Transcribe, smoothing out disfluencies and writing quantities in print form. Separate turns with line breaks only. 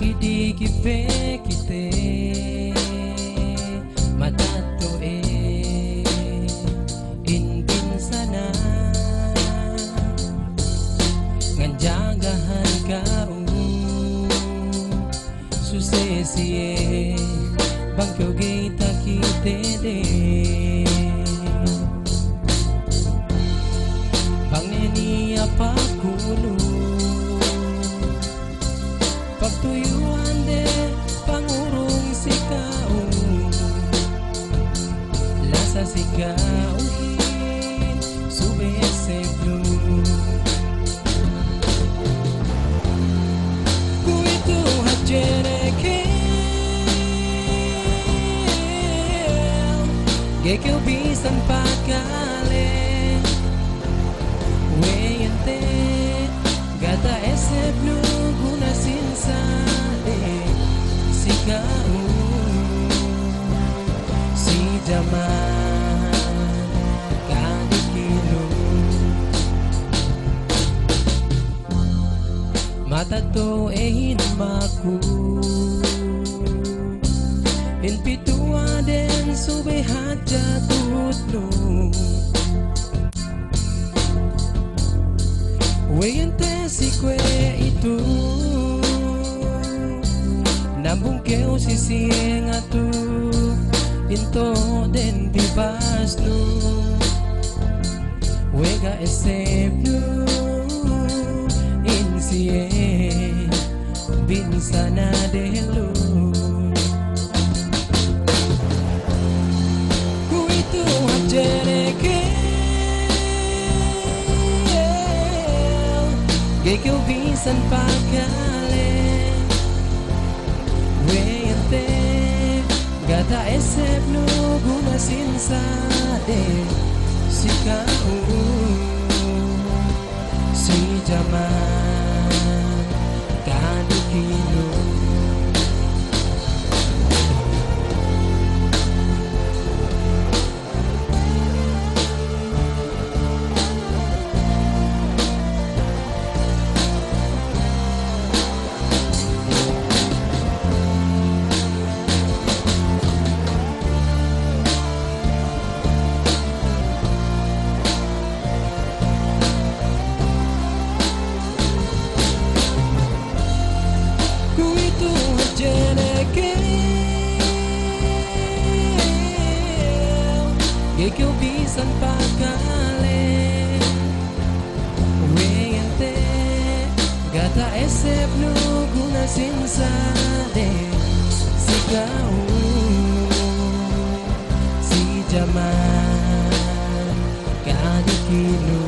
kidikipe kite matato inpin sana nganjagahan kaung susesiye bangkyo gita kite de pangneni apa kuno pagtuyuan de pangurong sikaong lasa sikauhin subese blue kuito hajereke gekyo bisan pakale weyente gata ese blue guna sinsade sikau si jaman kadikilo mata to hinmaku inpitua den subehat jatutno weyente si kwe itu nambung keu sisi ngatu pinto den bibas nu wega esebnu insie binsana delu ku itu hajereke gekyo bisan pakale weyente gata esebnu guna sinsade sikau si jaman kadikilo gekyo bisan pakale weyente gata esebnu guna sinsade sikau si jaman kadikilo